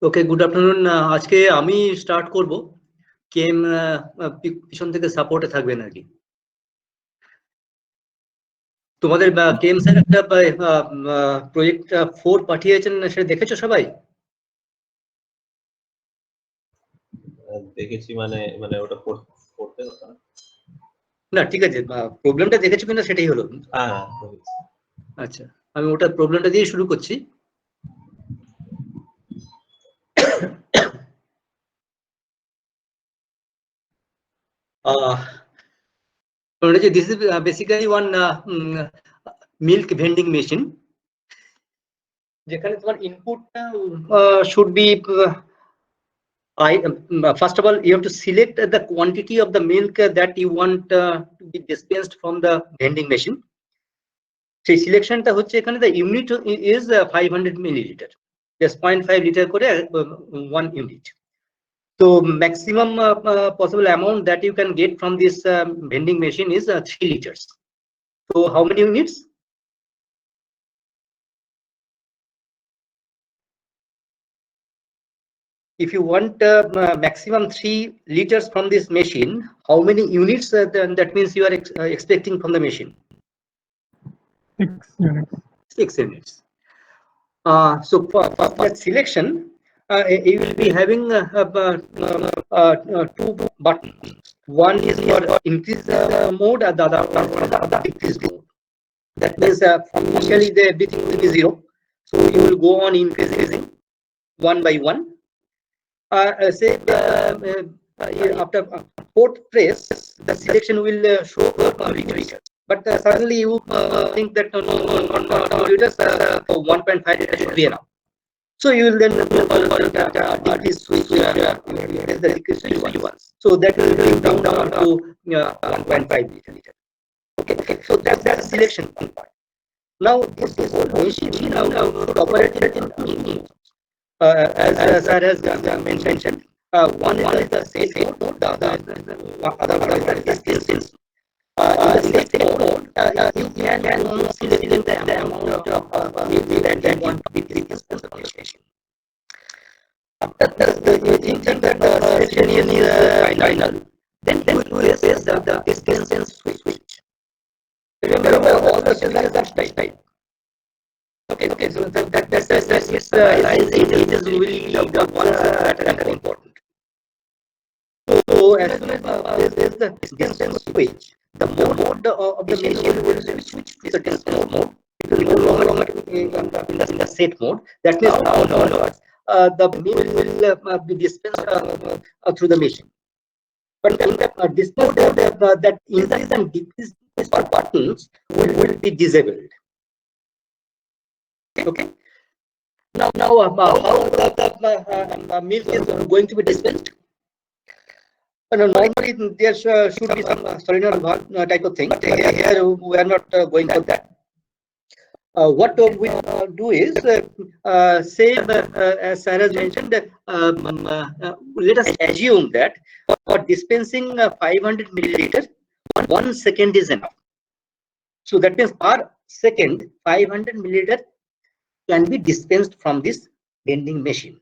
ওকে, good afternoon. আজকে আমি start করব। কেম পিছন থেকে সাপোর্টে থাকবেন আর কি। তোমাদের কেম স্যার একটা প্রজেক্ট 4 পাঠিয়েছেন, সেটা দেখেছো সবাই? দেখেছি মানে ওটা করতে হতো না, ঠিক আছে, প্রবলেমটা দেখেছো কিনা সেটাই হলো। হ্যাঁ, আচ্ছা, আমি ওটা প্রবলেমটা দিয়ে শুরু করছি। this is basically one milk vending machine, যেখানে তোমার ইনপুটটা should be first of all you have to select the quantity of the milk that you want to be dispensed from the vending machine. সেই সিলেকশনটা হচ্ছে এখানে the unit is 500 milliliter, just 0.5 liter করে 1 unit. So maximum possible amount that you can get from this vending machine is 3 liters. So how many units? If you want maximum 3 liters from this machine, how many units then that means you are expecting from the machine? 6 units. 6 units. So for that selection, you will be having 2 buttons. One is for increase mode, and the other one for the decrease mode. That means initially the everything will be 0, so you will go on increasing one by one. Say after 4th press, the selection will show 2 liters. But suddenly you think that no, 2 liters, 1.5 liters should be enough. So you will then decrease switch, the decrease switch once. So that will bring down to 1.5 liter. Okay, so that's the selection part. Now this whole machine now should operate in two modes. As sir has mentioned, one is the set mode, the other one is the distance. In the set mode, you can select the amount of milk that you want to be dispensed from the machine. After you think that the selection is final, then you will press the distance switch. Remember all the settings are type. Okay, so that is really the ones that are important. So as soon as there is the distance switch, the mode of the machine will switch to the distance mode. It will no longer in the set mode. That means now the milk will be dispensed through the machine. But in the display that increase and decrease buttons will be disabled. Okay. Now how the milk is going to be dispensed? Normally there should be some solenoid valve type of thing, but here we are not going for that. What we do is, say as Sarah has mentioned, let us assume that for dispensing 500 milliliter, 1 second is enough. So that means per second 500 milliliter can be dispensed from this vending machine.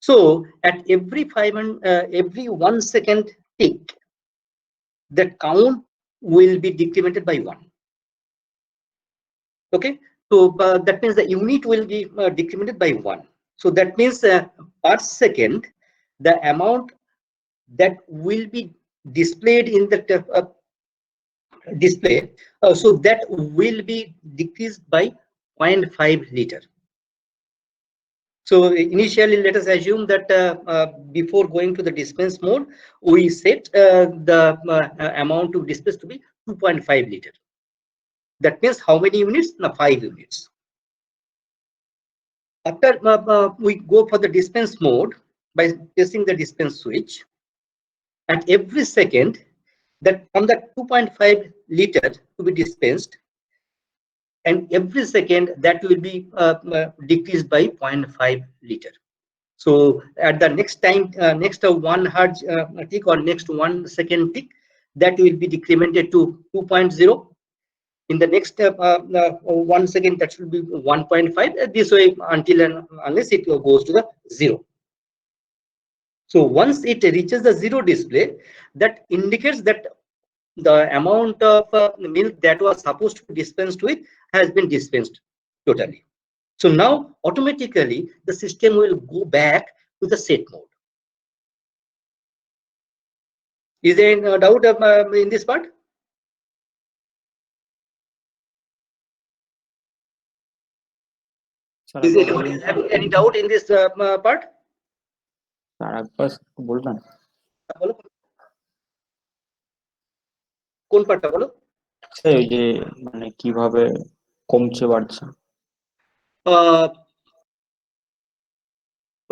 So at every 1 second tick, the count will be decremented by 1. Okay, so that means the unit will be decremented by 1. So that means per second the amount that will be displayed in the display, so that will be decreased by 0.5 liter. So initially let us assume that before going to the dispense mode, we set the amount to dispense to be 2.5 liter. That means how many units? Now 5 units. After we go for the dispense mode by pressing the dispense switch, at every second that from the 2.5 liter to be dispensed, and every second that will be decreased by 0.5 liter. So at the next time, next 1 hertz tick or next 1 second tick, that will be decremented to 2.0. In the next 1 second, that should be 1.5. This way until and unless it goes to the 0. So once it reaches the 0 display, that indicates that the amount of milk that was supposed to be dispensed with has been dispensed totally. So now automatically the system will go back to the set mode. Is there any doubt in this part? Is anybody having any doubt in this part? কোন পার্টটা বলো? এই যে মানে কিভাবে কমছে বাড়ছে?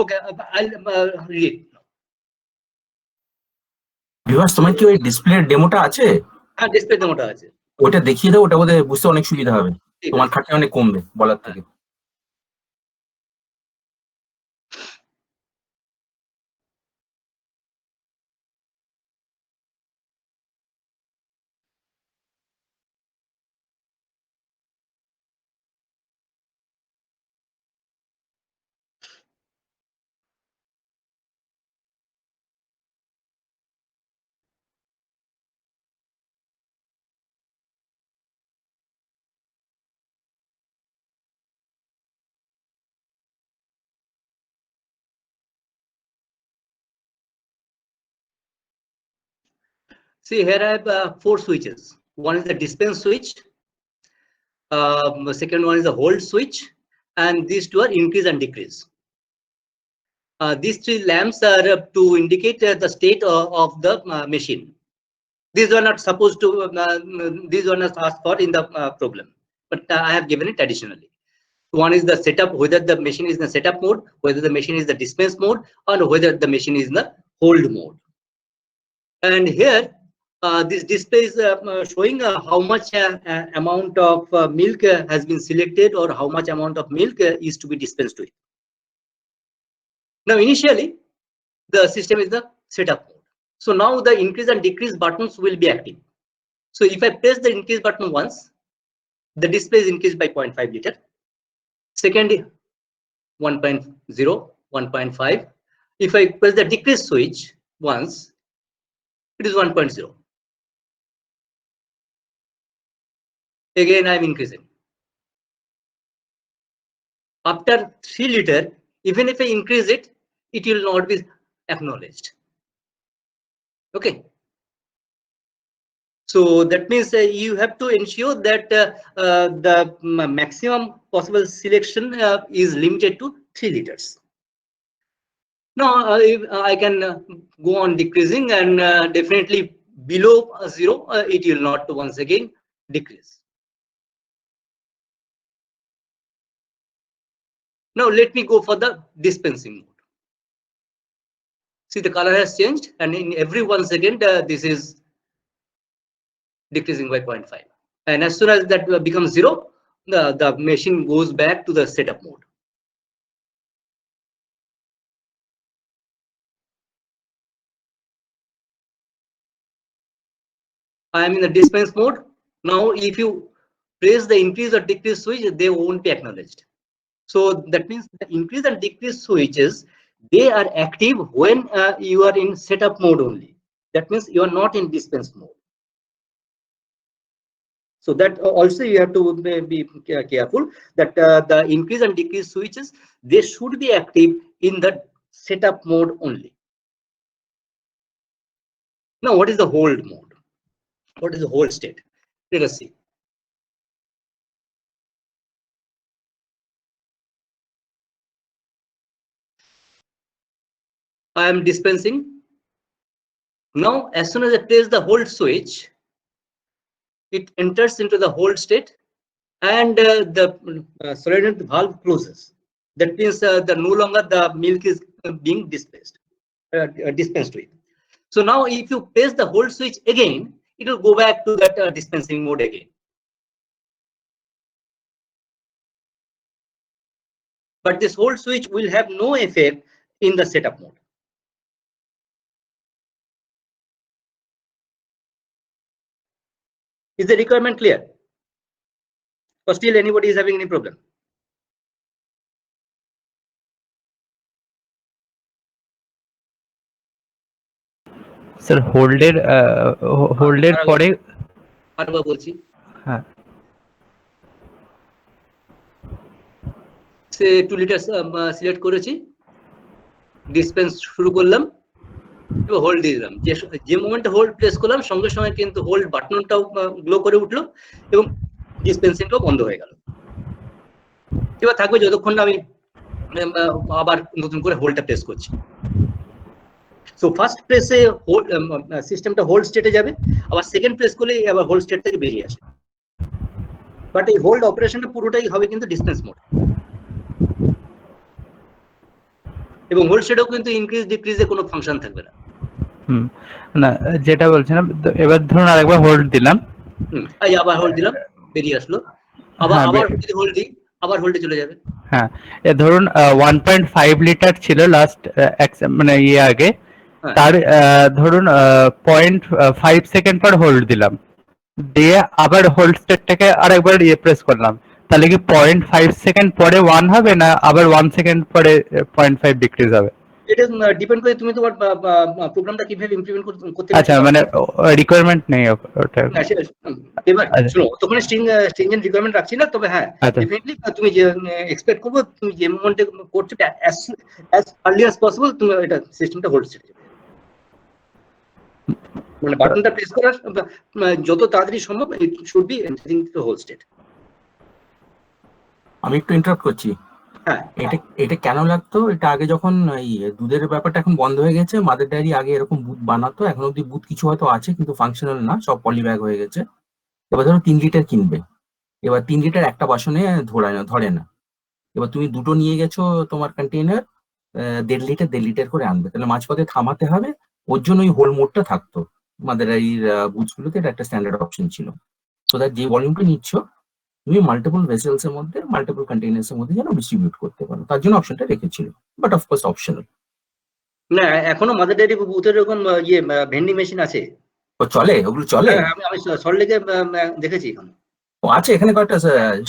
Okay, I'll read. Bibhas, তোমার কি ওই ডিসপ্লে ডেমোটা আছে? হ্যাঁ, ডিসপ্লে ডেমোটা আছে। ওটা দেখিয়ে দাও, ওটা বোধহয় বুঝতে অনেক সুবিধা হবে, তোমার খাটনি অনেক কমবে বলার থেকে। See, here I have 4 switches. One is the dispense switch, second one is the hold switch, and these 2 are increase and decrease. These 3 lamps are to indicate the state of the machine. These were not supposed to, these were not asked for in the problem, but I have given it additionally. One is the setup, whether the machine is in the setup mode, whether the machine is the dispense mode, or whether the machine is in the hold mode. And here, this display is showing how much amount of milk has been selected, or how much amount of milk is to be dispensed with. Now, initially, the system is the setup mode. So now the increase and decrease buttons will be active. So if I press the increase button once, the display is increased by 0.5 liter. Second, 1.0, 1.5. If I press the decrease switch once, it is 1.0. Again, I am increasing. After 3 liter, even if I increase it, it will not be acknowledged. Okay. So that means you have to ensure that the maximum possible selection is limited to 3 liters. Now I can go on decreasing, and definitely below 0, it will not once again decrease. Now let me go for the dispensing mode. See, the color has changed, and in every 1 second, this is decreasing by 0.5. And as soon as that becomes 0, the machine goes back to the setup mode. I am in the dispense mode. Now, if you press the increase or decrease switch, they won't be acknowledged. So that means the increase and decrease switches, they are active when you are in setup mode only. That means you are not in dispense mode. So that also you have to be careful that the increase and decrease switches, they should be active in the setup mode only. Now, what is the hold mode? What is the hold state? Let us see. I am dispensing. Now, as soon as I press the hold switch, it enters into the hold state, and the solenoid valve closes. That means no longer the milk is being dispensed with. So now, if you press the hold switch again, it will go back to that dispensing mode again. But this hold switch will have no effect in the setup mode. Is the requirement clear? or still anybody is having any problem? Sir হোল্ডের পরে আরেকবার বলছি, হ্যাঁ সে 2 litre select করেছি, dispense শুরু করলাম এবং হোল্ড দিয়ে দিলাম। যে মোমেন্টে হোল্ড প্রেস করলাম সঙ্গে সঙ্গে কিন্তু হোল্ড বাটনটাও গ্লো করে উঠলো এবং ডিসপেন্সিংটাও বন্ধ হয়ে গেল। এবার থাকবে যতক্ষণ না আমি আবার নতুন করে হোল্ডটা প্রেস করছি। সো ফার্স্ট প্রেসে সিস্টেমটা হোল্ড স্টেটে যাবে, আবার সেকেন্ড প্রেস করলে আবার হোল্ড স্টেট থেকে বেরিয়ে আসে। বাট এই হোল্ড অপারেশনটা পুরোটাই হবে কিন্তু ডিসটেন্স মোড, এবং হোল্ড স্টেটেও কিন্তু ইনক্রিজ ডিক্রিজে কোনো ফাংশন থাকবে না। না যেটা বলছিলাম, এবার ধরুন আরেকবার হোল্ড দিলাম, এই আবার হোল্ড দিলাম, বেরিয়ে আসলো, আবার আবার যদি হোল্ড দিই আবার হোল্ডে চলে যাবে। হ্যাঁ ধরুন 1.5 লিটার ছিল লাস্ট মানে ইয়ে আগে, তার ধরুন 0.5 সেকেন্ড পর হোল্ড দিলাম, দিয়ে আবার হোল্ড স্টেটটাকে আরেকবার ইয়ে প্রেস করলাম, তাহলে কি 0.5 সেকেন্ড পরে 1 হবে না আবার 1 সেকেন্ড পরে 0.5 ডিক্রিজ হবে? এটা ডিপেন্ড করে তুমি তোমার প্রোগ্রামটা কিভাবে ইমপ্লিমেন্ট করতে। আচ্ছা, মানে রিকোয়ারমেন্ট নেই ওটা। এবার শুনো, তখন স্ট্রিংজেন্ট রিকোয়ারমেন্ট রাখছি না, তবে হ্যাঁ ডেফিনেটলি তুমি যে এক্সপেক্ট করবো তুমি যে মোমেন্টে করছো অ্যাজ আর্লি অ্যাজ পসিবল তুমি এটা সিস্টেমটা হোল্ড স্টেটে যাবে, মানে বাটনটা প্রেস করার যত তাড়াতাড়ি সম্ভব it should be entering to hold state. আমি একটু ইন্টারাপ্ট করছি। হ্যাঁ, এটা কেন লাগতো? এটা আগে যখন এই দুধের ব্যাপারটা এখন বন্ধ হয়ে গেছে, মাদার ডেয়ারি আগে এরকম বুথ বানাতো, এখন অব্দি বুথ কিছু হয়তো আছে কিন্তু ফাংশনাল না, সব পলি ব্যাগ হয়ে গেছে। এবার ধরো 3 লিটার কিনবে, এবার 3 লিটার একটা বাসনে ধরে না, এবার তুমি দুটো নিয়ে গেছো তোমার কন্টেইনার, 1.5 লিটার করে আনবে, তাহলে মাঝপথে থামাতে হবে। ওর জন্য ওই হোল মোডটা থাকতো মাদার ডেয়ারির বুথগুলোতে, এটা একটা স্ট্যান্ডার্ড অপশন ছিল, সো দ্যাট যে ভলিউমটা নিচ্ছ তুমি মাল্টিপল ভেসেলস এর মধ্যে মাল্টিপল কন্টেইনার্স এর মধ্যে যেন ডিস্ট্রিবিউট করতে পারো, তার জন্য অপশনটা রেখেছিল, বাট অফকোর্স অপশনাল। না এখনো মাদার ডেয়ারি বুথের এরকম ইয়ে ভেন্ডিং মেশিন আছে। ও চলে, ওগুলো চলে? আমি সল্টলেকে দেখেছি এখন। ও আছে, এখানে কয়েকটা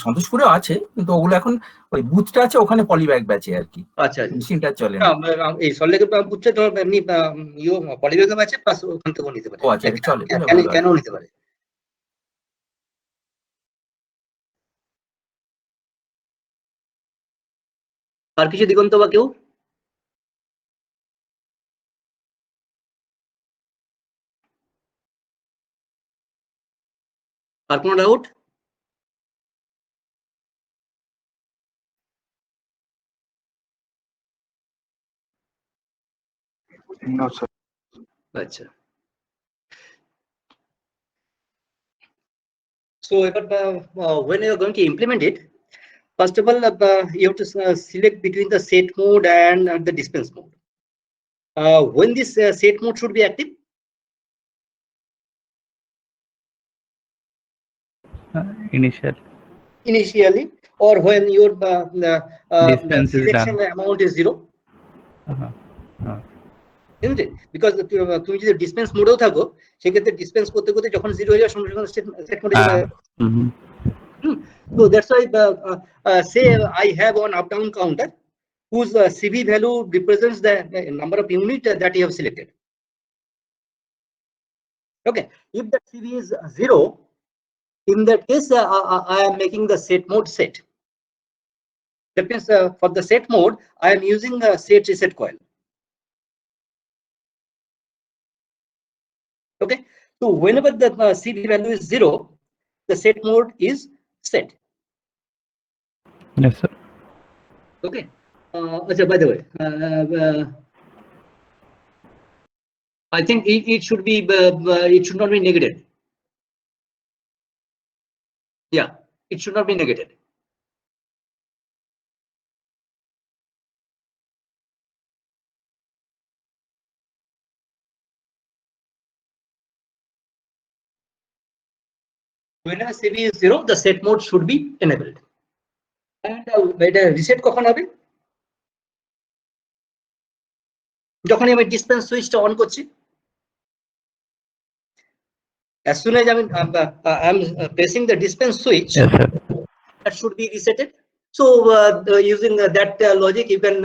সন্তোষপুরেও আছে, কিন্তু ওগুলো এখন ওই বুথটা আছে ওখানে পলি ব্যাগ বেচে আর কি। আচ্ছা, মেশিনটা চলে না। এই সল্টলেকে বুথটা তো এমনি পলিব্যাগে আছে, প্লাস ওখান থেকেও নিতে পারে। ও আচ্ছা, চলে, কেন নিতে পারে। আর কিছু দিগন্ত বা কেউ? আর কোনো ডাউট? No, sir. আচ্ছা, so when you are going to implement it, first of all you have to select between the set mode and the dispense mode. When this set mode should be active? Initially, or when your Dispense is selection done. amount is 0. Isn't it? Because তুমি যদি dispense মোডেও থাকো সেক্ষেত্রে dispense করতে করতে যখন 0 হয়ে যাবে সঙ্গে সঙ্গে সেট মোডে চলে যাবে। So that's why say I have one up down counter whose CV value represents the number of units that you have selected. Okay, if the CV is 0, in that case I am making the set mode set. That means for the set mode I am using a set reset coil. Okay, so whenever the CV value is 0, the set mode is set. Yes, sir. Okay. By the way, I think it should be it should not be negated. Yeah, it should not be negated. Whenever CV is 0, the set mode should be enabled. And reset কখন হবে? যখন আমি dispense সুইচটা on করছি, as soon as I am pressing the dispense switch, Yes, sir. that should be resetted. So using that logic, you can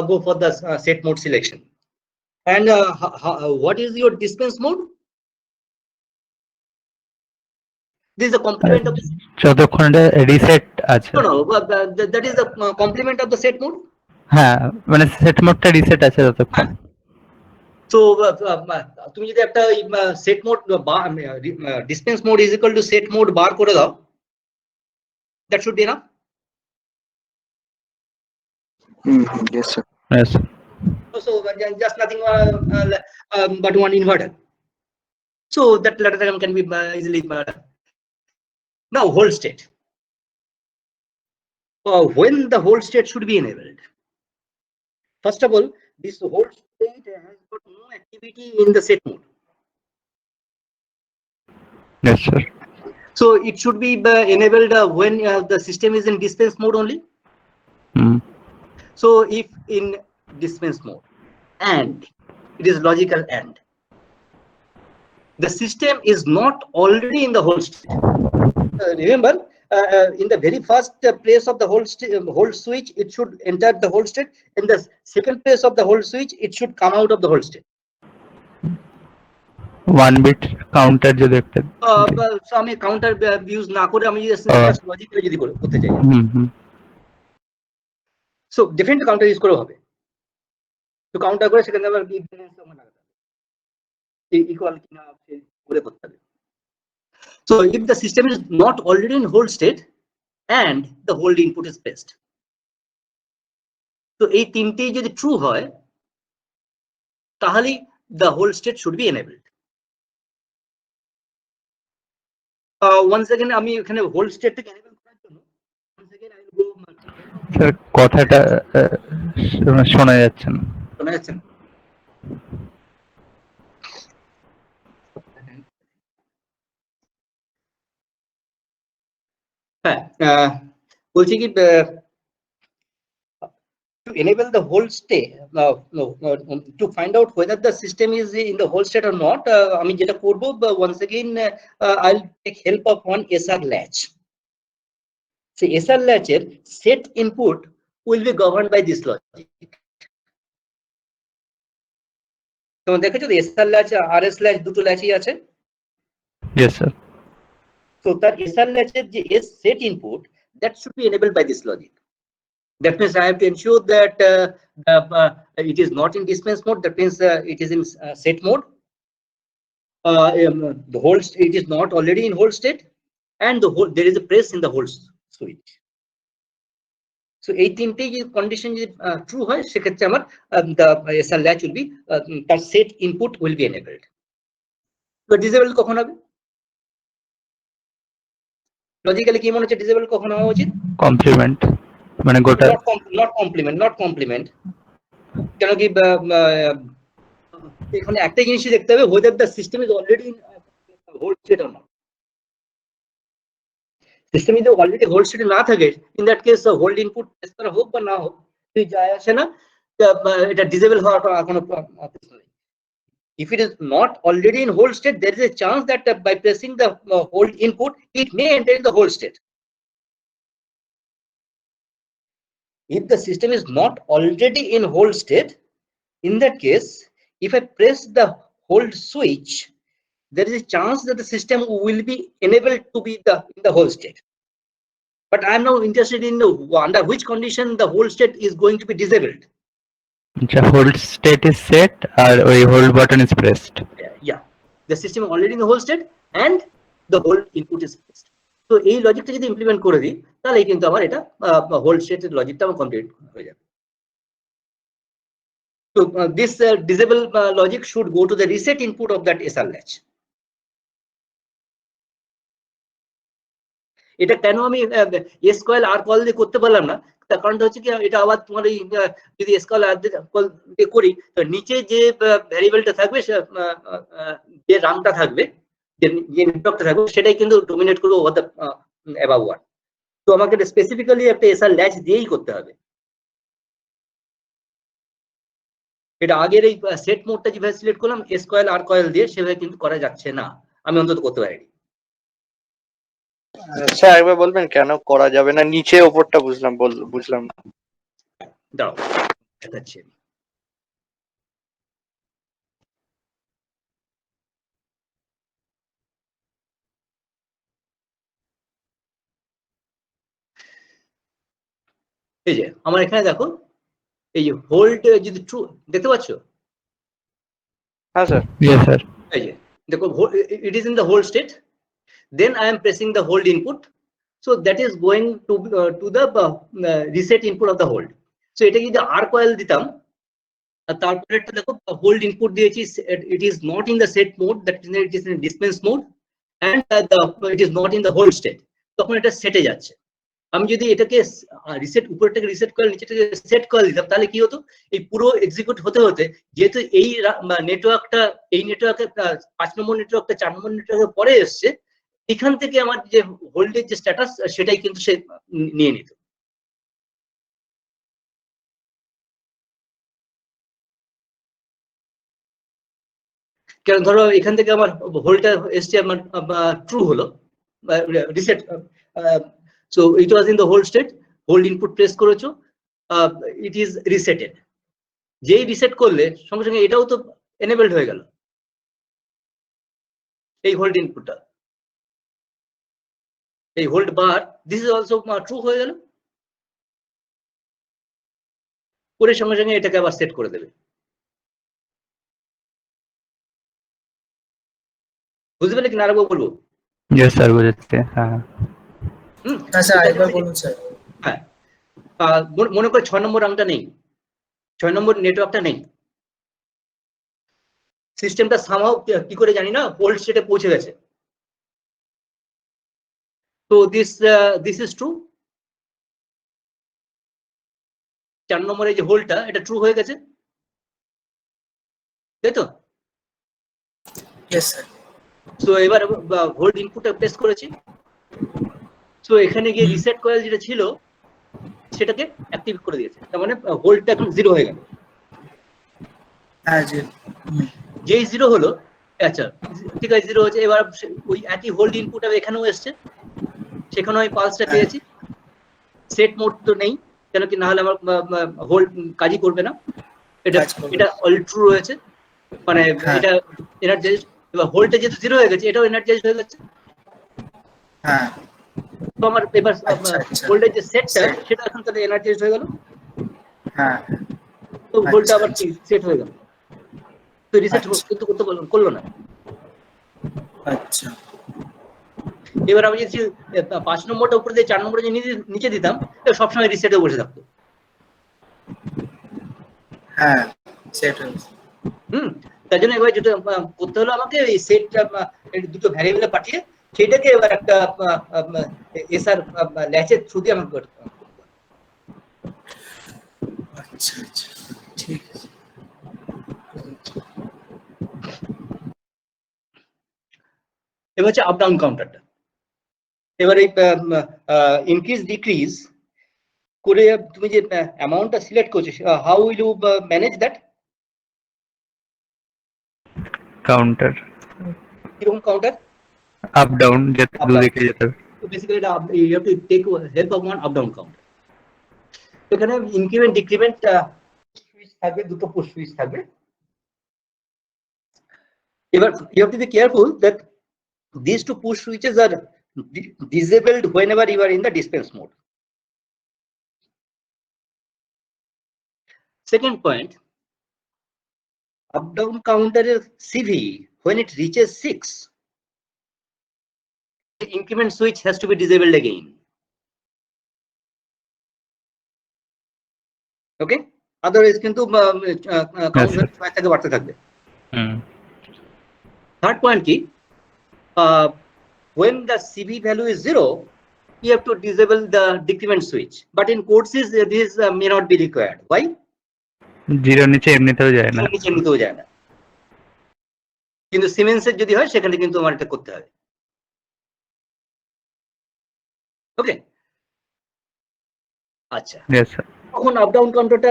go for the set mode selection. And what is your dispense mode? This is a complement of the, যতক্ষণ reset আছে no, that is the complement of the set mode. হ্যাঁ মানে set মোডটা reset আছে ততক্ষণ So তুমি যদি একটা set mode dispense mode is equal to set mode bar করে দাও, that should be enough. Yes, sir. Yes. So just nothing but one inverter. So that latter diagram can be easily now hold state. When the hold state should be enabled? First of all, this hold state has got no activity in the set mode. Yes, sir. So it should be enabled when the system is in dispense mode only. So if in dispense mode and it is logical and the system is not already in the hold state. Remember, in the very first place of the hold switch, it should enter the hold state. In the second place of the hold switch, it should come out of the hold state. 1 bit counter যদি একটা So আমি counter use না করে আমি just logically যদি করতে চাই, so definitely counter use করে হবে। তো counter করে সেখানে আবার impedance লাগাতে হবে, equal কিনা করে করতে হবে। So if the system is not already in hold state and the hold input is pressed, so এই তিনটেই যদি true হয় তাহলে the hold state should be enabled. Once again আমি এখানে hold state থেকে enable করার জন্য once again I will go sir কথাটা শোনা যাচ্ছে না শোনা যাচ্ছে না? হ্যাঁ বলছি কি to enable the hold state, to find out whether the system is in the hold state or not, আমি যেটা করব once again I'll take help of one SR latch. So SR latch এর set input will be governed by this logic. তোমরা দেখেছো তো SR latch RS latch দুটো ল্যাচই আছে। Yes, sir. So তার SR latch এর যে set input, that should be enabled by this logic. That means I have to ensure that it is not in dispense mode. That means it is in set mode. The hold it is not already in hold state, and there is a press in the hold switch. So 18 condition is true. The SR latch will be the set input will be enabled. So disable কখন হবে? Logically কি মনে হচ্ছে disable কখন হওয়া উচিত? Complement মানে গোটা not complement কেন কি এখানে একটা জিনিসই দেখতে হবে whether the system is already in hold state or not. System যদি already hold state না থাকে, in that case hold input press করা হোক বা না হোক তুই যায় আসে না, এটা disable হওয়ার কোনো প্রশ্ন নেই। If it is not already in hold state, there is a chance that by pressing the hold input, it may enter in the hold state. If the system is not already in hold state, in that case, if I press the hold switch, there is a chance that the system will be enabled to be in the hold state. But I am now interested in under which condition the hold state is going to be disabled. The hold state is set or hold button is pressed. Yeah, the system is already in the hold state and the hold input is pressed. So এই লজিকটা যদি implement করে দিই তাহলে কিন্তু আমার এটা hold স্টেটের লজিকটা আমার কমপ্লিট হয়ে যাবে। So this disable logic should go to the reset input of that SR latch. এটা কেন আমি S coil R coil দিয়ে করতে পারলাম না, তার কারণটা হচ্ছে কি এটা আবার তোমার এই যদি S coil R দিয়ে করি তো নিচে যে ভ্যারিয়েবলটা থাকবে যে রামটা থাকবে যে নেটওয়ার্কটা থাকবে সেটাই কিন্তু ডোমিনেট করবে ওভার দ্য অ্যাবাভ ওয়ান। তো আমাকে স্পেসিফিক্যালি একটা SR ল্যাচ দিয়েই করতে হবে। এটা আগের এই সেট মোডটা যেভাবে সিলেক্ট করলাম S coil R coil দিয়ে সেভাবে কিন্তু করা যাচ্ছে না, আমি অন্তত করতে পারিনি। স্যার একবার বলবেন কেন করা যাবে না? নিচে ওপরটা বুঝলাম না। দাঁড়াও দেখাচ্ছি আমি। এই যে আমার এখানে দেখো, এই যে হোল্ড যদি ট্রু দেখতে পাচ্ছ, হ্যাঁ স্যার। Yes, sir. এই যে দেখো it is in the hold state, then I am pressing the hold input, so that is going to the reset input of the hold. So এটা যদি আর কয়েল দিতাম, আর তারপরে একটা দেখো হোল্ড ইনপুট দিয়েছি, it is not in the set mode, that it is in dispense mode and it is not in the hold state, তখন এটা সেটে যাচ্ছে। আমি যদি এটাকে রিসেট, উপরটাকে রিসেট কয়েল, নিচেটাকে সেট কয়েল দিতাম, তাহলে কি হতো, এই পুরো এক্সিকিউট হতে হতে, যেহেতু এই নেটওয়ার্কটা, এই নেটওয়ার্কে 5 নম্বর নেটওয়ার্কটা 4 নম্বর নেটওয়ার্কের পরে এসছে, এখান থেকে আমার যে হোল্ডের যে স্ট্যাটাস সেটাই কিন্তু সে নিয়ে নিত। কারণ ধরো এখান থেকে আমার হোল্ডটা এসছে, আমার ট্রু হলো, reset, so it was in the hold state, hold input press করেছো, ইট ইজ রিসেটেড। যেই রিসেট করলে সঙ্গে সঙ্গে এটাও তো এনেবলড হয়ে গেল, এই হোল্ড ইনপুটটা, এই hold bar, this is also true হয়ে গেল, করে সঙ্গে সঙ্গে এটাকে আবার সেট করে দেবে। বুঝতে পারলে কি না, আরেকবার বলবো? Yes, sir. বুঝেছি, হ্যাঁ। হ্যাঁ, মনে করে 6 নম্বর রাংটা নেই, 6 নম্বর নেটওয়ার্কটা নেই, সিস্টেমটা সামহাউ কি করে জানি না হোল্ড স্টেটে পৌঁছে গেছে। তো দিস ইজ ট্রু, 4 নম্বরে যে হোল্ডটা, এটা ট্রু হয়ে গেছে, তাই তো? সো এবার হোল্ড ইনপুটটা প্রেস করেছি, সো এখানে গিয়ে রিসেট কয়েল যেটা ছিল সেটাকে অ্যাক্টিভ করে দিয়েছে, তার মানে হোল্ডটা এখন 0 হয়ে গেল। যেই 0 হলো, আচ্ছা ঠিক আছে 0 হচ্ছে, এবার ওই একই হোল্ড ইনপুট এখানেও এসছে, সেখানেও আমি পালসটা পেয়েছি। সেট মোড তো নেই, কেন কি না হলে আমার হোল্ড কাজই করবে না, এটা অল ট্রু রয়েছে, মানে এটা এনার্জাইজ। এবার হোল্ডটা যেহেতু 0 হয়ে গেছে, এটাও এনার্জাইজ হয়ে গেছে। তো আমার এবার হোল্ডের যে সেটটা, সেটা এখন তাহলে এনার্জাইজ হয়ে গেল, তো হোল্ডটা আবার সেট হয়ে গেল, তো রিসেট করতে করলো না। এবার আমি যদি 5 নম্বরটা উপরে দিয়ে 4 নম্বরে নিচে দিতাম, সবসময় রিসেটে বসে থাকতো। তার জন্য এবার যেটা করতে হলো আমাকে, এই সেটটা দুটো ভ্যারিয়েবলে পাঠিয়ে সেটাকে এবার একটা এসআর ল্যাচের থ্রু দিয়ে আমাকে করতে হবে। ঠিক আছে, এবার হচ্ছে আপ ডাউন কাউন্টারটা। এবার এই ইনক্রিজ ডিক্রিজ করে তুমি যে অ্যামাউন্টটা সিলেক্ট করছো, how will you manage that counter? কিরকম কাউন্টার? আপ ডাউন, যেতে দুদিকে যেতে হবে। So basically you have to take help of one up down counter. এখানে ইনক্রিমেন্ট ডিক্রিমেন্ট সুইচ থাকবে, দুটো পুশ সুইচ থাকবে। এবার you have to be careful that these two push switches are disabled whenever you are in the dispense mode. Second point, up down counter CV, when it reaches 6, the increment switch has to be disabled again. Okay, otherwise কিন্তু counter থেকে বাড়তে থাকবে। Third point কি, when the CV value is 0, you have to disable the decrement switch, but in courses this may not be required. Why? 0 নিচে এমনিতেও যায় না, নিচে এমনিতেও যায় না, কিন্তু সিমেন্সের যদি হয় সেখানে কিন্তু আমার এটা করতে হবে। ওকে, আচ্ছা, তখন আপ ডাউন কাউন্টারটা,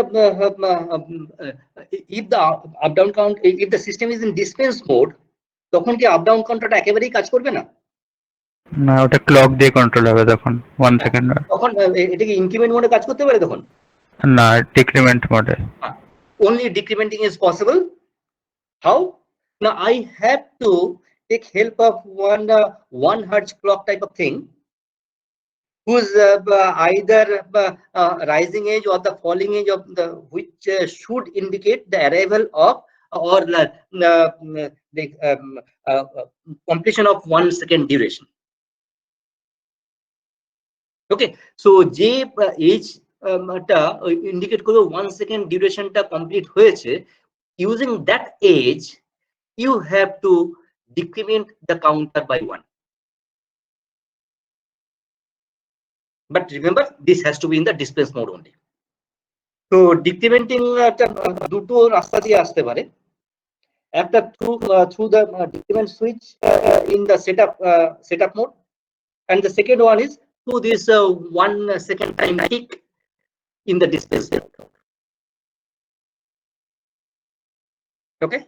if the up down count, if the system is in dispense mode, তখন কি আপ ডাউন কাউন্টারটা একেবারেই কাজ করবে না? না ওটা ক্লক দিয়ে কন্ট্রোল হবে তখন 1 সেকেন্ড তখন এটা কি ইনক্রিমেন্ট মোডে কাজ করতে পারে তখন? না ডিক্রিমেন্ট মোডে Only decrementing is possible. How? Now I have to take help of one 1 hertz clock type of thing, whose either rising edge or the falling edge of the which should indicate the arrival of or the completion of 1 second duration. Okay, so যে age টা indicate করবে 1 second duration টা complete হয়েছে, using that age you have to decrement the counter by 1. But remember, this has to be in the dispense mode only. So decrementing দুটো রাস্তা দিয়ে আসতে পারে, একটা through the decrement switch in the setup mode, and the second one is through this 1 second time tick in the dispense mode. Okay,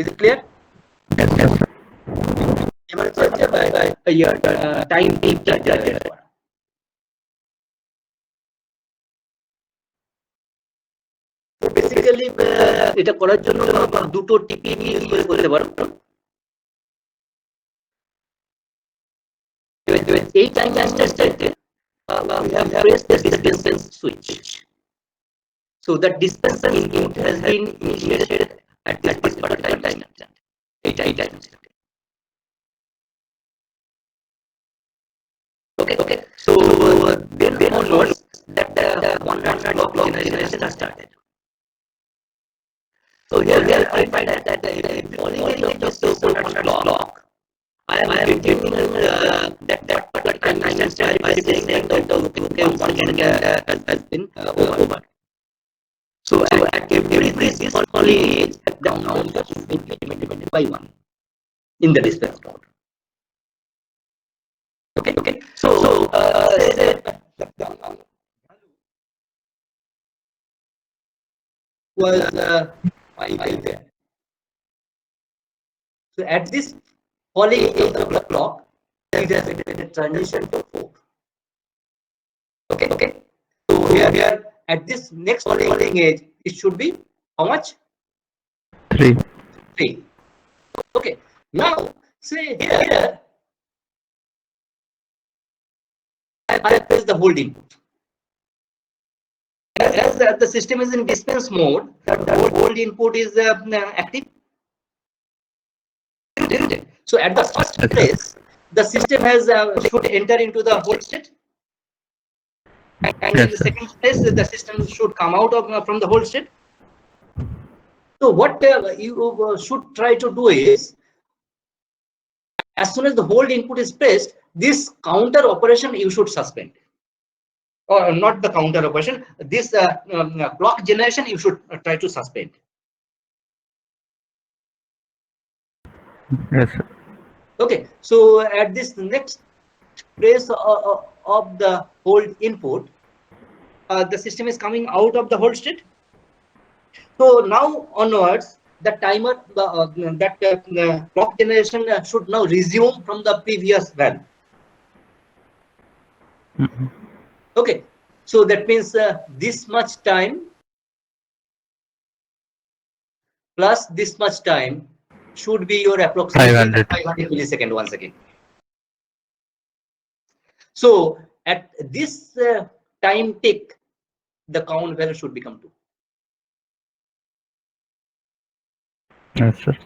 is it clear? Time tick charger. Basically এটা করার জন্য দুটো টেকনিক ইউজ করে করতে পারো। এই time স্টেটে we have pressed the dispense switch, so the dispense input has been initiated at this particular time. Okay, so then onwards that 1 hertz clock generation has started. So here I find that the falling edge of this 1 hertz clock, I am getting that particular time step by saying that the 1 second has been over. So actively this falling edge down has been implemented by 1 in the dispense mode. Okay, so was 5 there. So at this falling edge of the clock, it has been a transition to 4. Okay. So here at this next falling edge, it should be how much? 3. 3. Okay. Now say here I press the hold input. As the system is in dispense mode, the hold input is active. Isn't it? So at the first place, the system has should enter into the hold state, and in the second place, the system should come out of from the hold state. So what you should try to do is, as soon as the hold input is pressed, this counter operation you should suspend. Or not the counter operation, this clock generation you should try to suspend. Yes, sir. Okay, so at this next press of the hold input, the system is coming out of the hold state. So now onwards, the timer, clock generation should now resume from the previous value. Okay, so that means this much time plus this much time should be your approximately 500 millisecond once again. So at this time tick, the count value should become 2. Yes, sir.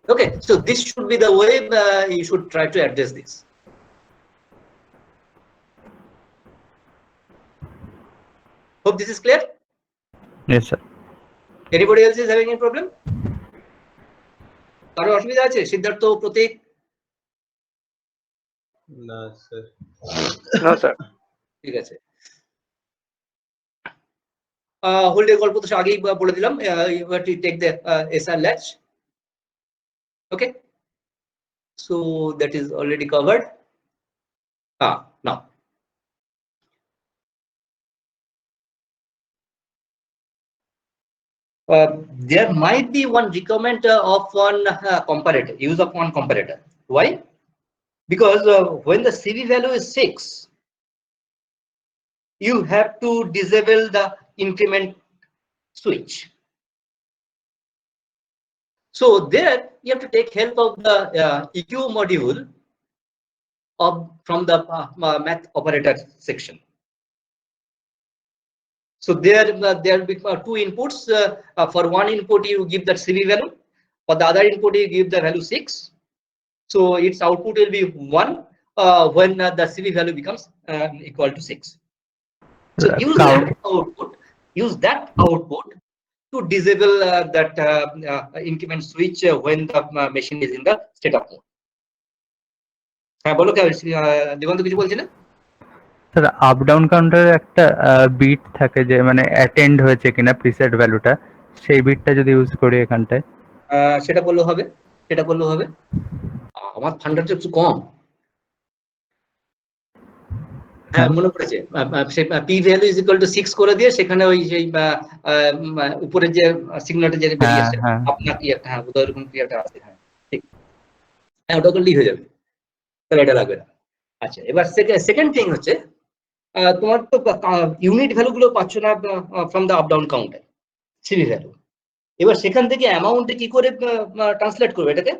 Okay, so this should be the way you should try to address this. Hope this is clear. Yes, sir. Anybody else is having any problem? কারো অসুবিধা আছে? সিদ্ধার্থ, প্রতীক? না sir. No, sir. ঠিক আছে। হোল্ডের গল্প তো আগেই বলে দিলাম, you have to take the SR latch. Okay, so that is already covered. Now there might be one requirement of one comparator, use of one comparator. Why? Because when the CV value is 6, you have to disable the increment switch. So there you have to take help of the EQ module from the math operator section. So there will be 2 inputs. For one input you give that CV value, for the other input you give the value 6. So its output will be 1 when the CV value becomes equal to 6. So use that output to disable that increment switch when the machine is in the state of mode. হ্যাঁ বলো দিগন্ত কিছু বলছিলে? Sir up down কাউন্টারে একটা bit থাকে যে মানে attend হয়েছে কিনা প্রিসেট ভ্যালুটা, সেই বিটটা যদি ইউজ করি এখানটায় সেটা করলেও হবে, সেটা করলেও হবে। আমার ফান্ডাটা একটু কম। হ্যাঁ মনে পড়েছে, P value is equal to 6 করে দিয়ে সেখানে ওই সেই উপরে যে সিগন্যালটা যে বেরিয়ে আসছে আপনার কি একটা হ্যাঁ ওরকম কি একটা আছে। হ্যাঁ ঠিক, হ্যাঁ ওটা করলেই হয়ে যাবে, তাহলে এটা লাগবে না। আচ্ছা এবার সেকেন্ড থিং হচ্ছে তোমার তো ইউনিট ভ্যালুগুলো পাচ্ছ না from the up down counter CV value. এবার সেখান থেকে অ্যামাউন্টে কি করে ট্রান্সলেট করবে এটাকে?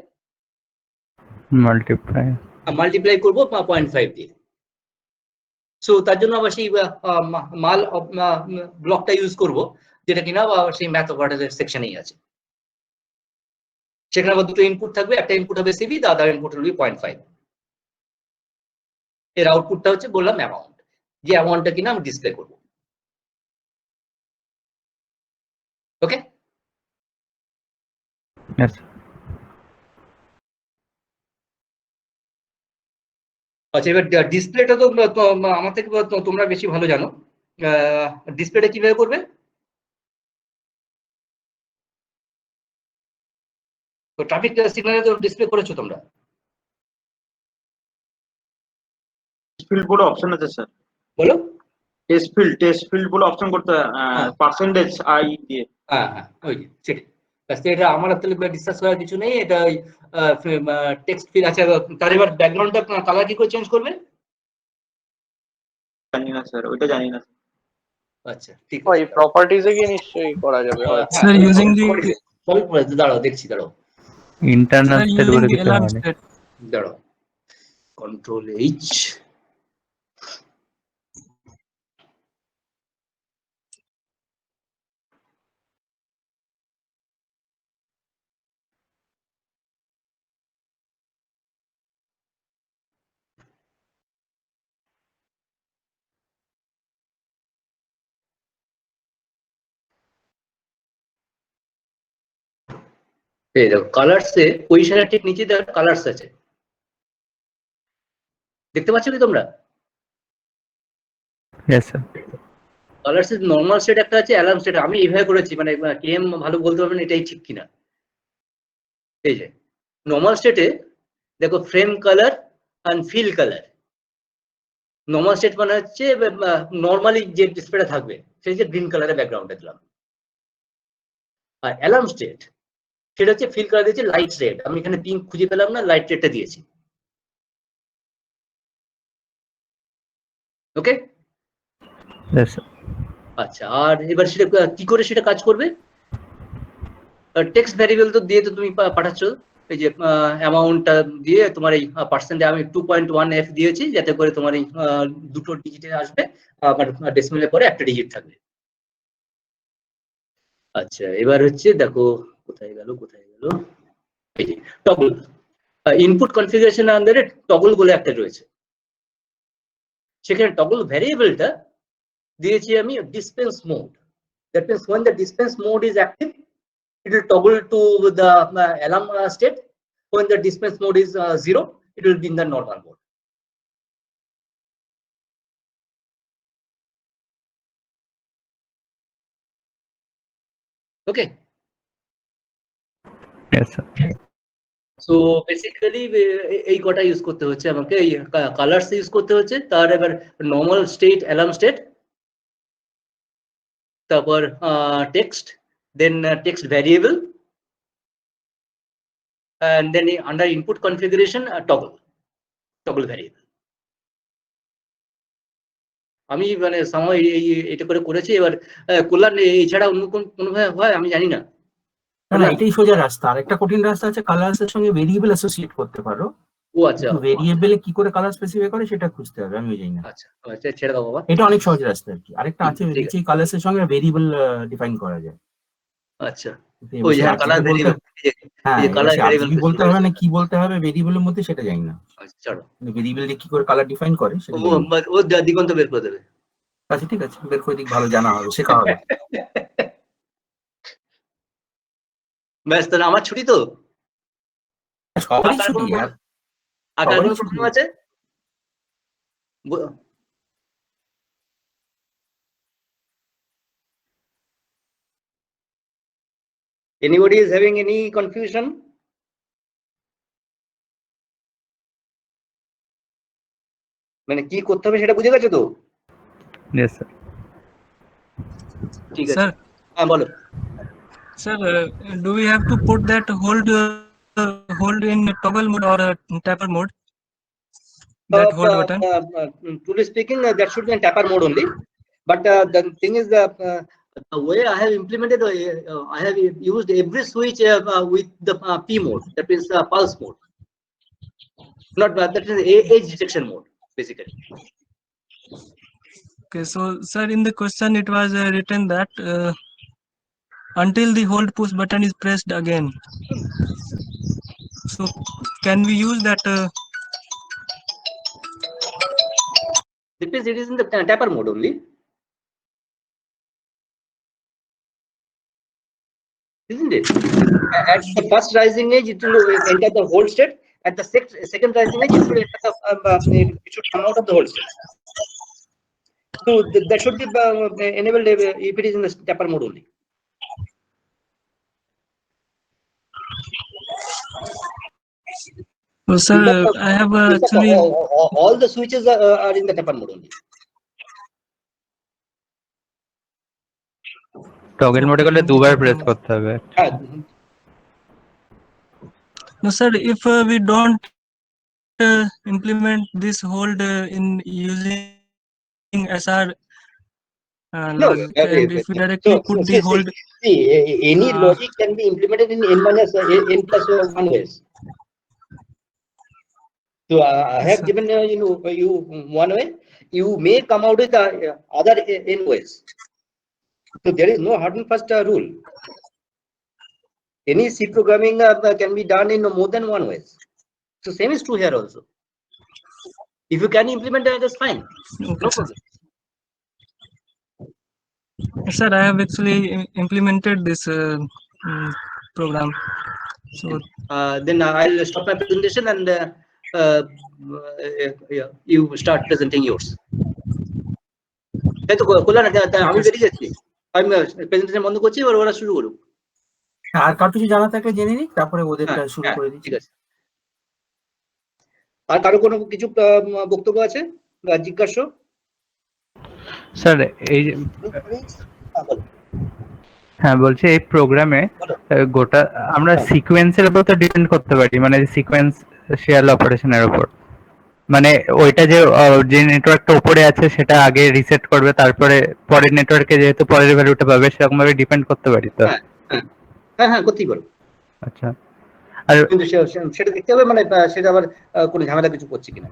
মাল্টিপ্লাই করবো 0.5 দিয়ে। সো তার জন্য আবার সেই মাল ব্লকটা ইউজ করব যেটা কিনা সেই ম্যাথ অপারেটর সেকশনেই আছে। সেখানে আবার 2টো ইনপুট থাকবে, একটা ইনপুট হবে সিভি, দ্য আদার ইনপুট হবে 0.5। এর আউটপুটটা হচ্ছে বললাম অ্যামাউন্ট, যে অ্যামাউন্টটা কিনা আমি ডিসপ্লে করব। ওকে? আচ্ছা এবার ডিসপ্লেটা তো আমার থেকে তোমরা বেশি ভালো জানো, ডিসপ্লেটা কিভাবে করবে? তো ট্রাফিক সিগন্যালে তো ডিসপ্লে করেছো তোমরা। ফিল্ড বলে অপশন আছে স্যার, বলো। টেস্ট ফিল্ড বলে অপশন করতে পার্সেন্টেজ আই দিয়ে। হ্যাঁ হ্যাঁ ওই সেটাই। এটা আমার তাহলে ডিসকাস করার কিছু নেই, এটা ওই টেক্সট ফিল্ড। আচ্ছা তার এবার ব্যাকগ্রাউন্ডটা কালার কি করে চেঞ্জ করবে? জানি না স্যার, ওইটা জানি না। আচ্ছা ঠিক ওই আছে, প্রপার্টিজে গিয়ে নিশ্চয়ই করা যাবে। স্যার ইউজিং দি দাঁড়াও দেখছি, দাঁড়াও ইন্টারনাল স্টেট বলে কিছু হয় না। দাঁড়াও কন্ট্রোল এইচ। এই দেখো কালারসে পজিশনের ঠিক নিচে দেখো কালারস আছে, দেখতে পাচ্ছ কি তোমরা? Yes sir. Colours normal state একটা আছে, অ্যালার্ম স্টেট। আমি এইভাবে করেছি, মানে কেএম ভালো বলতে পারবেন এটাই ঠিক কিনা। এই যে নরমাল স্টেটে দেখো frame colour and fill colour. Normal state মানে হচ্ছে নরমালি যে ডিসপ্লেটা থাকবে সেই যে গ্রিন কালারের ব্যাকগ্রাউন্ডে দিলাম। আর অ্যালার্ম স্টেট সেটা হচ্ছে ফিল কালার দিয়েছে লাইট রেড। আমি এখানে পিঙ্ক খুঁজে পেলাম না, লাইট রেডটা দিয়েছি। ওকে? আচ্ছা আর এবার সেটা কি করে সেটা কাজ করবে? টেক্সট ভ্যারিয়েবল তো দিয়ে তো তুমি পাঠাচ্ছ, এই যে অ্যামাউন্টটা দিয়ে তোমার এই পার্সেন্টে আমি 2.1f দিয়েছি যাতে করে তোমার এই 2টো ডিজিটে আসবে, আবার ডেসিমেলের পরে একটা ডিজিট থাকবে। আচ্ছা এবার হচ্ছে দেখো কোথায় গেল এই যে টগল ইনপুট কনফিগারেশন আন্ডারে টগল বলে একটা রয়েছে, সেখানে টগল ভ্যারিয়েবলটা দিয়েছি আমি dispense mode. That means when the dispense mode is active it will toggle to the alarm state. When the dispense mode is 0 it will be in the normal mode. Okay? Yes sir. So basically এই কটা use করতে হচ্ছে আমাকে, এই Colors use করতে হচ্ছে, তার এবার নরমাল স্টেট, অ্যালার্ম স্টেট, তারপর text then text variable, and then under input configuration toggle variable. আমি মানে সময় এটা করে করেছি। এবার কল্যাণ এছাড়া অন্য কোনোভাবে হয় আমি জানি না। না এটাই সোজা রাস্তা। আর একটা কঠিন রাস্তা আছে, কালার্স এর সঙ্গে ভেরিয়েবল অ্যাসোসিয়েট করতে পারো। ও আচ্ছা, ভেরিয়েবলে কি করে কালার স্পেসিফাই করে সেটা খুঁজতে হবে, আমি জানি না। আচ্ছা ছেড়ে দাও বাবা। এটা অনেক সহজ রাস্তা আর কি। আরেকটা আছে, ঠিক আছে। নিচেই কালার্স এর সঙ্গে ভেরিয়েবল ডিফাইন করা যায়। আচ্ছা, ওই যে কালার ভেরিয়েবল, হ্যাঁ, এই যে কালার ভেরিয়েবল বলতে হবে না, কি বলতে হবে ভেরিয়েবলের মধ্যে সেটা জানি না। আচ্ছা ছাড়ো, ভেরিয়েবল দিয়ে কি করে কালার ডিফাইন করে সেটা জানি না। ও দিগন্ত বের করে দেবে। আচ্ছা ঠিক আছে, বের করে দিক, ভালো জানা হবে, শেখা হবে। ব্যাস, তাহলে আমার ছুটি তো। সবারই ছুটি আর আর কোনো প্রবলেম আছে? Anybody is having any confusion? মানে কি করতে হবে সেটা বুঝে গেছো তো? Yes sir. ঠিক আছে, হ্যাঁ বলো। Sir, do we have to put that hold in toggle mode or tapper mode? That hold button. Truly speaking, that should be in tapper mode only. But the thing is, the way I have implemented, I have used every switch with the P mode, that means pulse mode, not that is age detection mode, basically. Okay, so sir, in the question it was written that until the hold push button is pressed again. So can we use that? Because it is in the tapper mode only. Isn't it? At the first rising age, it will enter the hold state. At the second rising age, it should enter it should come out of the hold state. So that should be enabled if it is in the tapper mode only. Well, sir, I have actually all the switches are in the tapper mode only. Toggle মোডে করলে দুবার press করতে হবে। no sir, if we don't implement this hold in using SR logic, and if we directly put the hold, any logic can be implemented in n plus 1 ways. So I have given you one way. You may come out with other n ways. So there is no hard and fast rule. Any C programming can be done in more than one way. So same is true here also. If you can implement that, that's fine. okay, No sir. problem. Sir, I have actually implemented this program. So Then I'll stop my presentation and you start presenting yours. তাই তো কল্যাণ, আমি বেরিয়ে যাচ্ছি, আমি presentation বন্ধ করছি, এবার ওরা শুরু করুক। আর কার কিছু জানা থাকলে জেনে নিক, তারপরে ওদেরটা শুরু করে দিচ্ছি। ঠিক আছে। আর কারো কোনো কিছু বক্তব্য আছে বা জিজ্ঞাসা? স্যার এই হ্যাঁ বলছি, এই প্রোগ্রামে গোটা আমরা সিকোয়েন্সের উপর তো ডিপেন্ড করতে পারি, মানে সিকোয়েন্সিয়াল অপারেশনের উপর, মানে ওইটা যে নেটওয়ার্কটা উপরে আছে সেটা আগে রিসেট করবে, তারপরে পরের নেটওয়ার্কে যেহেতু পরের ভ্যালুটা পাবে সেরকম ভাবে ডিপেন্ড করতে পারি তো? হ্যাঁ করতেই পারো। আচ্ছা, আর কিন্তু সেটা দেখতে হবে মানে সেটা আবার কোনো ঝামেলা কিছু করছে কিনা।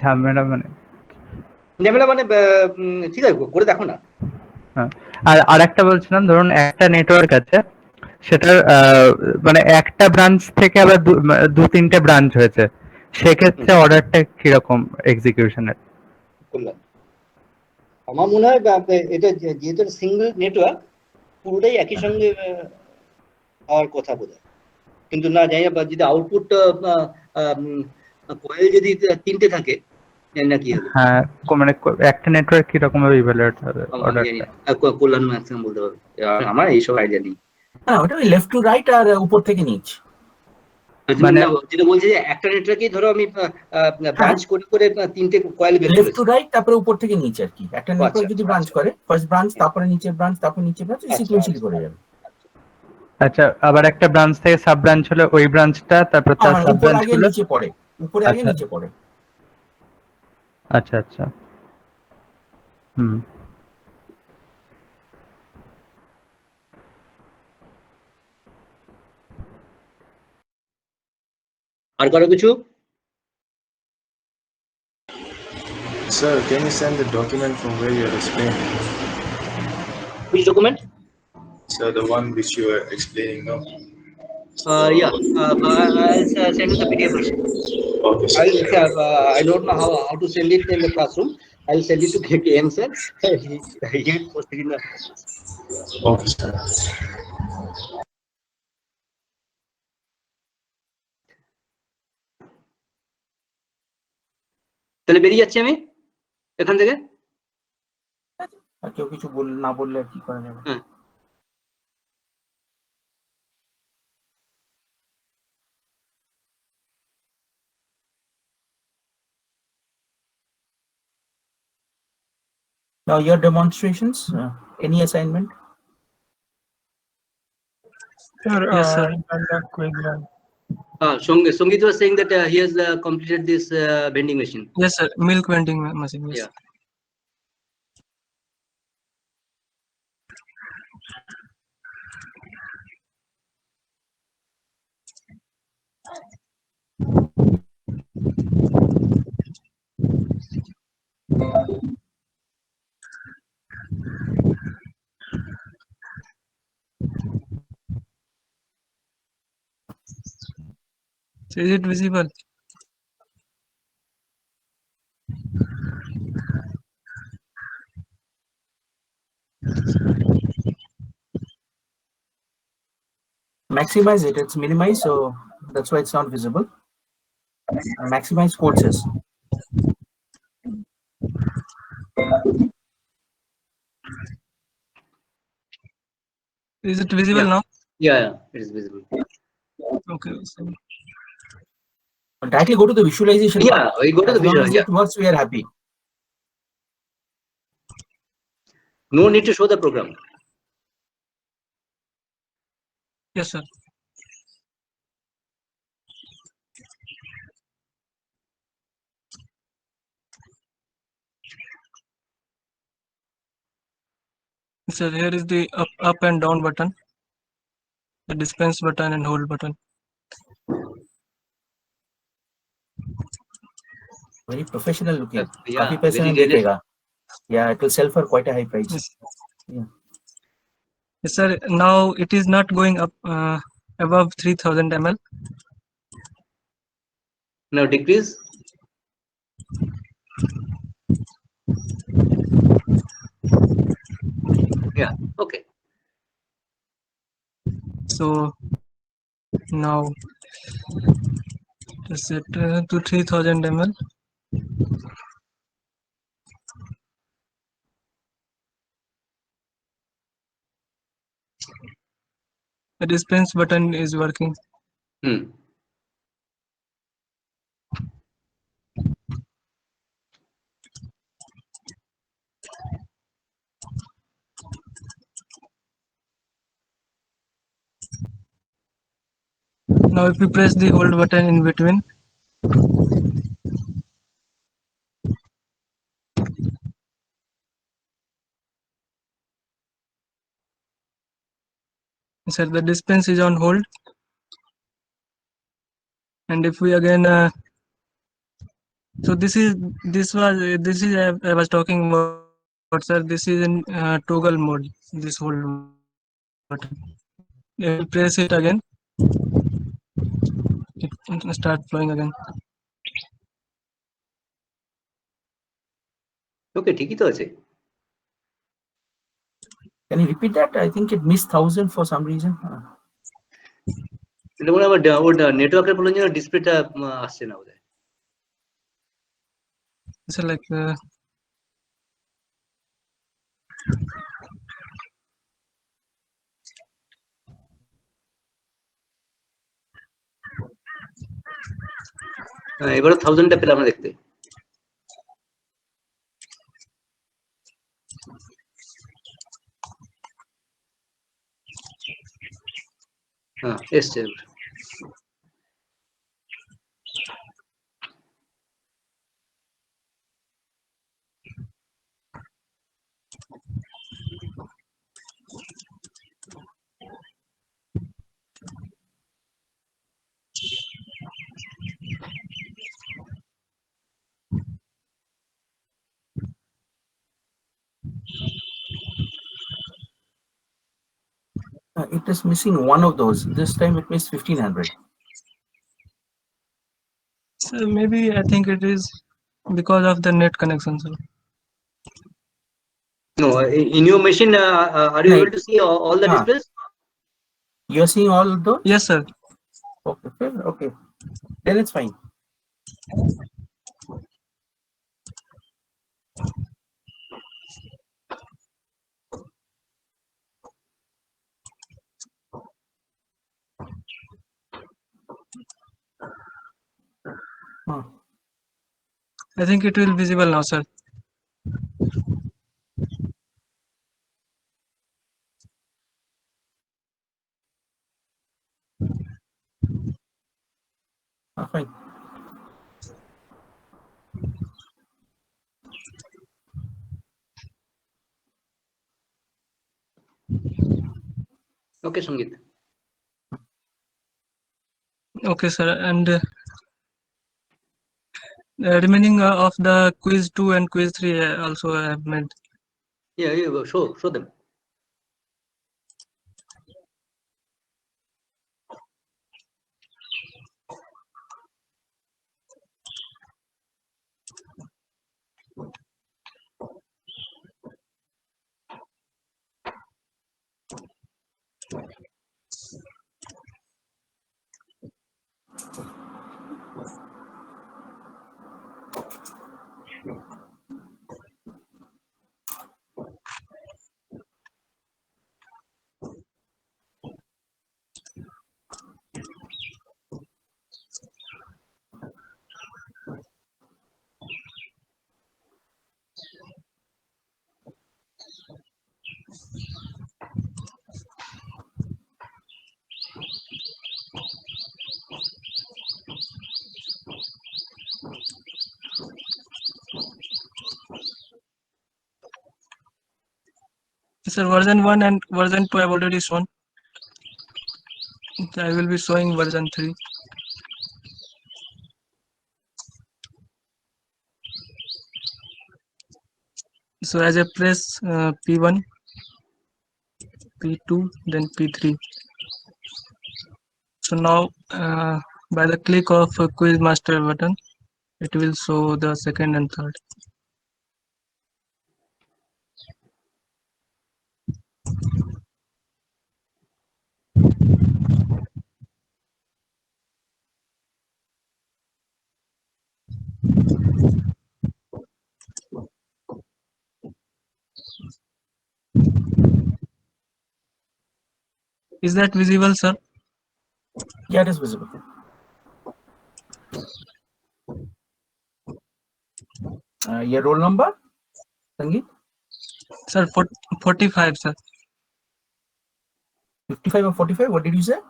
ঝামেলা মানে ঠিক আছে, করে দেখো না। আর আরেকটা বলছিলাম, ধরুন একটা নেটওয়ার্ক আছে, সেটার মানে একটা ব্রাঞ্চ থেকে আবার দু তিনটে ব্রাঞ্চ হয়েছে, সেক্ষেত্রে অর্ডারটা কিরকম এক্সিকিউশনের? আমার মনে হয় এটা যেহেতু সিঙ্গেল নেটওয়ার্ক, পুরোটাই একই সঙ্গে হওয়ার কথা বোধ হয়, কিন্তু না জানি না যদি আউটপুট কয়েল যদি তিনটে থাকে না কি হবে। হ্যাঁ, মানে একটা নেটওয়ার্ক কিরকম ভাবে ইভালুয়েট হবে অর্ডারটা? কল্যাণ ম্যাক্সিমাম বলতে পারবে, আমার এইসব আইডিয়া নেই। হ্যাঁ, ওটা ওই লেফট টু রাইট আর উপর থেকে নিচ। মানে যেটা বলছে যে একটা নেটওয়ার্কে ধরো আমি ব্রাঞ্চ করে করে তিনটে কয়েল বের লেফট করেছি। টু রাইট, তারপরে উপর থেকে নিচে আর কি। একটা নেটওয়ার্ক আচ্ছা, যদি ব্রাঞ্চ আচ্ছা। করে, ফার্স্ট ব্রাঞ্চ, তারপরে নিচের ব্রাঞ্চ, তারপর নিচের ব্রাঞ্চ, আচ্ছা, সিকুয়েন্সিয়ালি আচ্ছা। করে যাবে। আচ্ছা, আবার একটা ব্রাঞ্চ থেকে সাব ব্রাঞ্চ হলে ওই ব্রাঞ্চটা, তারপর তার মানে সাব উপর ব্রাঞ্চ আগে গুলো। নিচে পড়ে, উপরে আগে আচ্ছা নিচে পড়ে। আচ্ছা আচ্ছা। হুম। আর কারো কিছু? Sir, can you send the document from where you are explaining? Which document? Sir, the one which you are explaining now. Yeah, I'll send you the PDF version. Okay, sir. I don't know how to send it in the classroom. I'll send it to KM sir. He will post it in the. Okay, sir. তাহলে বেরিয়ে যাচ্ছি আমি এখান থেকে। আর কেউ কিছু না বললে আর কি করা যাবে? হ্যাঁ। Now your demonstrations, any assignment? Sure, Yes, sir. done that quick run. Songit was saying that he has completed this vending machine. Yes, sir. Milk vending machine. Yes. Yeah. So is it visible? Maximize it. It's minimized, so that's why it's not visible. Maximize courses. Is it visible Yeah. now? Yeah, it is visible. Okay. So Directly go to the visualization. Yeah, we go to As the long visual. as Yeah. it works, we are happy. No need to show the program. yes, sir. So here is the up and down button, the dispense button and hold button. Very professional looking. Yeah, काफी पैसे very में ready. बिकेगा. Yeah, it will sell for quite a high price. Yes. Yeah. Yes, sir. Now it is not going up above 3000 ml. Now decrease. Yeah. Okay. So now just set to 3000 ml. The dispense button is working. Now if we press the hold button in between, sir, the dispense is on hold. And if we again so this is I was talking about, sir, this is in toggle mode, this hold button. If we press it again, it will start flowing again. Okay, ঠিকই তো আছে। Can you repeat that? I think it missed 1000 for some reason. এটা মনে হয় আমার নেটওয়ার্কের problem জন্য ডিসপ্লেটা আসছে না বোধহয়। So like এবারে 1000টা পেলাম না দেখতে। হ্যাঁ এসছে। It is missing one of those. This time it missed 1500. So maybe I think it is because of the net connection, sir. No, in your machine, are you Right. able to see all the Ah. displays? You're seeing all of those? Yes, sir. Okay, fair, okay. Then it's fine. Huh. I think it will visible now, sir. Fine. Okay, Sangeet. Okay, sir. And the remaining of the quiz 2 and quiz 3 also I have made. Yeah, show them. Sir, version 1 and version 2 I have already shown. I will be showing version 3. So as I press P1, P2, then P3. So now by the click of quiz master button, it will show the second and third. Is that visible, sir? Yeah, it is visible. Your roll number, Sangeet? Sir, 45, sir. 55 or 45? What did you say?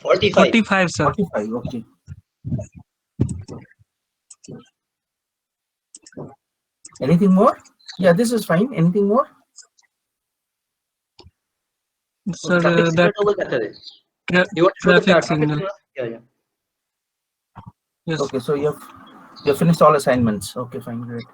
45. 45, sir. 45, okay. Anything more? Yeah, this is fine. Anything more? Sir, Traffic signal that double better. You want to show the traffic traffic signal. Yeah. Yes. Okay, so you've finished all assignments. Okay, fine, great.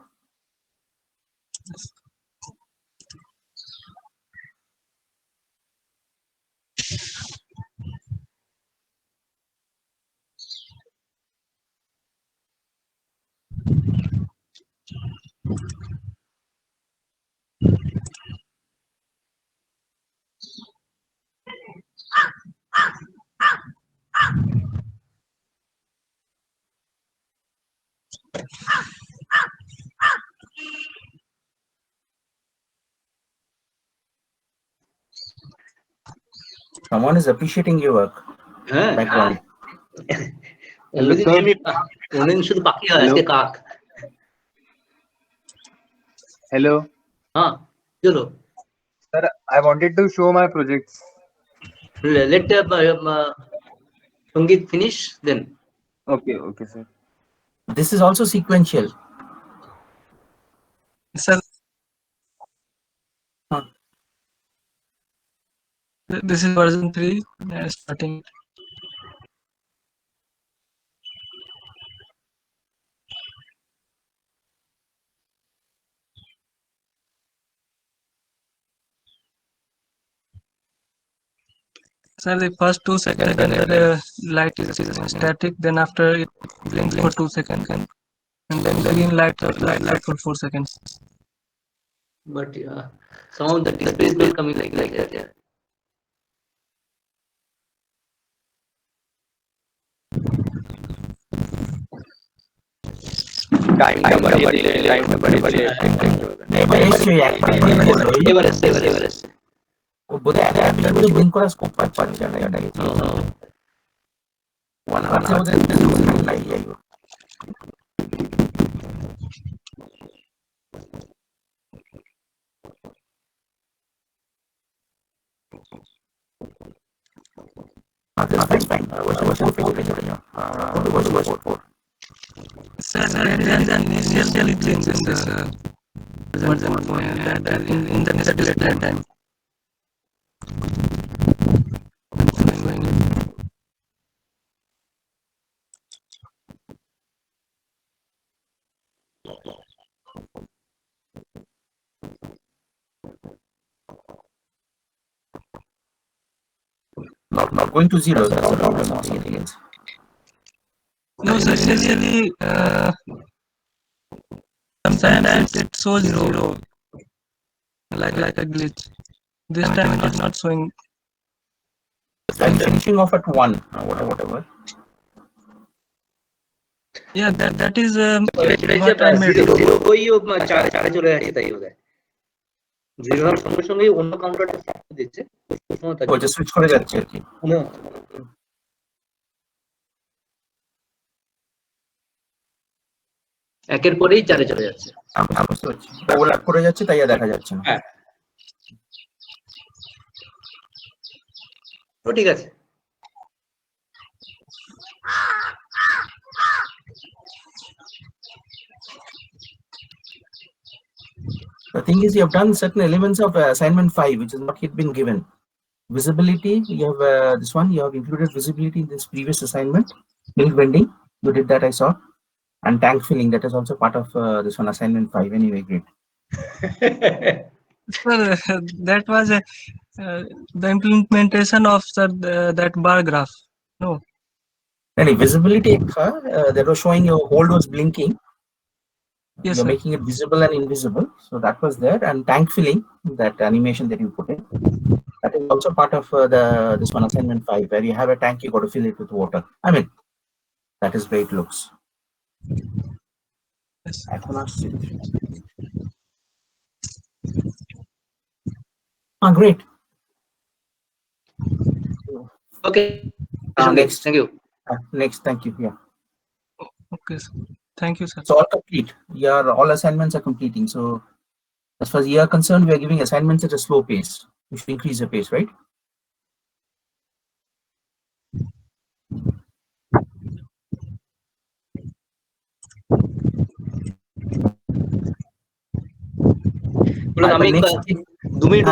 Someone is appreciating your work. Background. অন্যদিন শুধু পাখি হয়, আজকে কাক। Hello. চলো, Sir, I wanted to show my projects. let Sangeet finish then. Okay, okay, sir. This is also sequential. Sir, this is version 3 starting. Sir, the first 2 seconds the light is static, then after it blinks for 2 seconds, and then green light for 4 seconds. But some of the displays will come like that. Yeah. এবারে ও বোধহয় একটা blink করার scope পাচ্ছে না, এটা কি আছে ওদের নাই যাইবো। Sir, there is an initial change in this version in the display time. Not going to zero. That's the problem. Something else. No, sir, initially sometimes it shows zero, like a glitch. This time it is not showing. I'm finishing off at 1 or whatever. Yeah, that is what I made. চারে চলে যাচ্ছে, তাই বোধ হয় zero হওয়ার সঙ্গে সঙ্গেই অন্য কাউন্টারটা দিচ্ছে, ওটা সুইচ করে যাচ্ছে আর কি। একের পরেই চারে চলে যাচ্ছে। আমি বুঝতে পারছি, ওভারল্যাপ করে যাচ্ছে, তাই আর দেখা যাচ্ছে না। হ্যাঁ, তো ঠিক আছে। The thing is, you have done certain elements of assignment 5, which has not yet been given. Visibility, you have this one, you have included visibility in this previous assignment. Milk vending, you did that, I saw. And tank filling, that is also part of this one, assignment 5. Anyway, great. Sir, that was the implementation of that bar graph. No. Any visibility, that was showing your hold was blinking. Yes, You're sir. making it visible and invisible. So that was there. And tank filling, that animation that you put in, that is also part of this one, assignment 5, where you have a tank, you got to fill it with water. I mean, that is where it looks. Yes. I cannot see. Great. Okay. Next. Thank you. Next, thank you. Yeah. Okay, sir. Thank you, sir. So all complete. Your all assignments are completing. So as far as you are concerned, we are giving assignments at a slow pace. We should increase the pace, right? আমি 2 minute